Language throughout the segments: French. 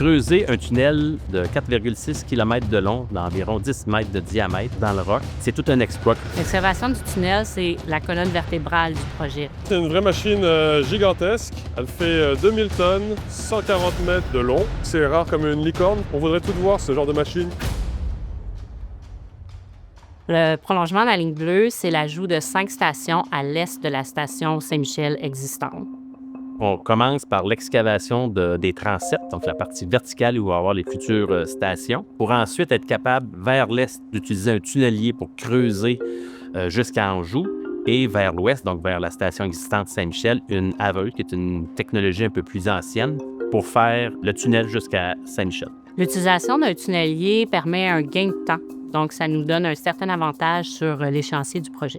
creuser un tunnel de 4,6 km de long, d'environ 10 mètres de diamètre dans le roc, c'est tout un exploit. L'excavation du tunnel, c'est la colonne vertébrale du projet. C'est une vraie machine gigantesque. Elle fait 2000 tonnes, 140 mètres de long. C'est rare comme une licorne. On voudrait tout voir, ce genre de machine. Le prolongement de la ligne bleue, c'est l'ajout de 5 stations à l'est de la station Saint-Michel existante. On commence par l'excavation des transepts, donc la partie verticale où on va avoir les futures stations, pour ensuite être capable, vers l'est, d'utiliser un tunnelier pour creuser jusqu'à Anjou, et vers l'ouest, donc vers la station existante Saint-Michel, une aveuse, qui est une technologie un peu plus ancienne, pour faire le tunnel jusqu'à Saint-Michel. L'utilisation d'un tunnelier permet un gain de temps, donc ça nous donne un certain avantage sur l'échéancier du projet.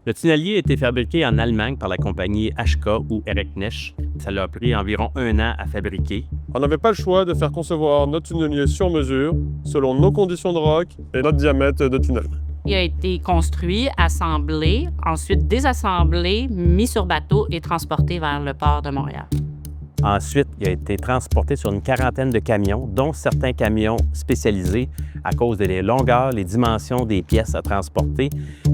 Le tunnelier a été fabriqué en Allemagne par la compagnie HK ou Ereknecht. Ça l'a pris environ 1 an à fabriquer. On n'avait pas le choix de faire concevoir notre tunnelier sur mesure, selon nos conditions de roc et notre diamètre de tunnel. Il a été construit, assemblé, ensuite désassemblé, mis sur bateau et transporté vers le port de Montréal. Ensuite, il a été transporté sur une quarantaine de camions, dont certains camions spécialisés à cause des longueurs, les dimensions des pièces à transporter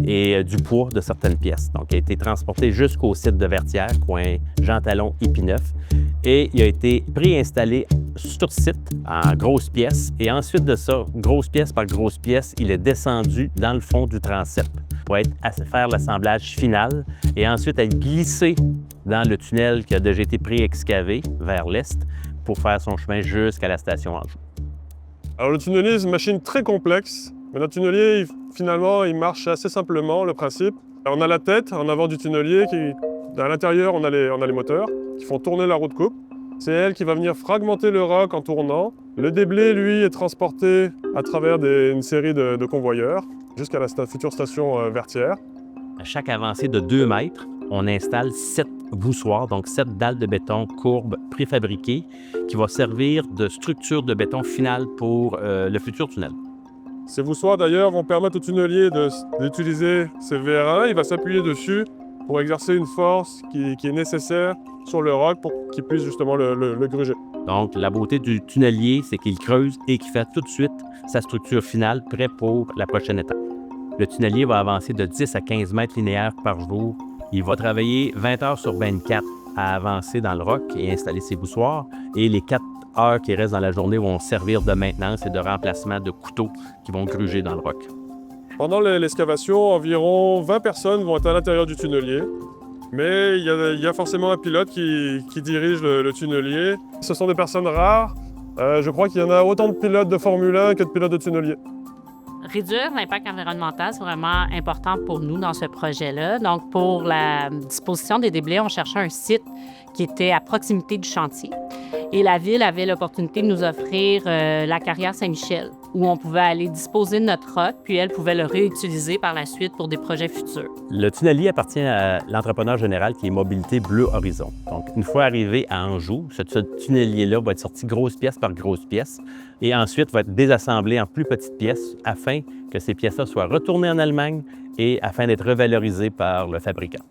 et du poids de certaines pièces. Donc, il a été transporté jusqu'au site de Vertières, coin Jean-Talon, Épineuve, et il a été préinstallé sur site en grosses pièces. Et ensuite de ça, grosse pièce par grosse pièce, il est descendu dans le fond du transept pour faire l'assemblage final et ensuite être glissé dans le tunnel qui a déjà été pré-excavé vers l'est pour faire son chemin jusqu'à la station Anjou. Alors le tunnelier, c'est une machine très complexe, mais notre tunnelier, finalement, il marche assez simplement, le principe. On a la tête en avant du tunnelier, à l'intérieur, on a les moteurs qui font tourner la roue de coupe. C'est elle qui va venir fragmenter le roc en tournant. Le déblai, lui, est transporté à travers une série de convoyeurs jusqu'à la future station Vertières. À chaque avancée de 2 mètres, on installe 7 voussoirs, donc 7 dalles de béton courbes préfabriquées qui vont servir de structure de béton finale pour le futur tunnel. Ces voussoirs, d'ailleurs, vont permettre au tunnelier d'utiliser ses vérins. Il va s'appuyer dessus pour exercer une force qui est nécessaire sur le roc pour qu'il puisse justement le gruger. Donc, la beauté du tunnelier, c'est qu'il creuse et qu'il fait tout de suite sa structure finale prêt pour la prochaine étape. Le tunnelier va avancer de 10 à 15 mètres linéaires par jour. Il va travailler 20 heures sur 24 à avancer dans le roc et installer ses voussoirs. Et les 4 heures qui restent dans la journée vont servir de maintenance et de remplacement de couteaux qui vont gruger dans le roc. Pendant l'excavation, environ 20 personnes vont être à l'intérieur du tunnelier. Mais il y a forcément un pilote qui dirige le tunnelier. Ce sont des personnes rares. Je crois qu'il y en a autant de pilotes de Formule 1 que de pilotes de tunnelier. Réduire l'impact environnemental, c'est vraiment important pour nous dans ce projet-là. Donc, pour la disposition des déblais, on cherchait un site qui était à proximité du chantier. Et la Ville avait l'opportunité de nous offrir la carrière Saint-Michel, où on pouvait aller disposer de notre roc, puis elle pouvait le réutiliser par la suite pour des projets futurs. Le tunnelier appartient à l'entrepreneur général qui est Mobilité Bleu Horizon. Donc, une fois arrivé à Anjou, ce tunnelier-là va être sorti grosse pièce par grosse pièce et ensuite va être désassemblé en plus petites pièces afin que ces pièces-là soient retournées en Allemagne et afin d'être revalorisées par le fabricant.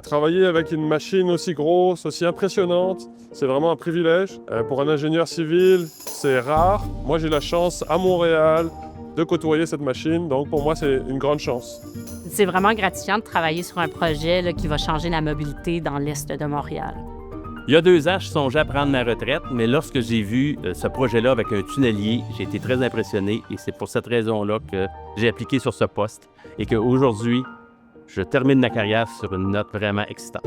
Travailler avec une machine aussi grosse, aussi impressionnante, c'est vraiment un privilège. Pour un ingénieur civil, c'est rare. Moi, j'ai la chance à Montréal de côtoyer cette machine, donc pour moi, c'est une grande chance. C'est vraiment gratifiant de travailler sur un projet là, qui va changer la mobilité dans l'est de Montréal. Il y a 2 ans, je songeais à prendre ma retraite, mais lorsque j'ai vu ce projet-là avec un tunnelier, j'ai été très impressionné et c'est pour cette raison-là que j'ai appliqué sur ce poste et qu'aujourd'hui, je termine ma carrière sur une note vraiment excitante.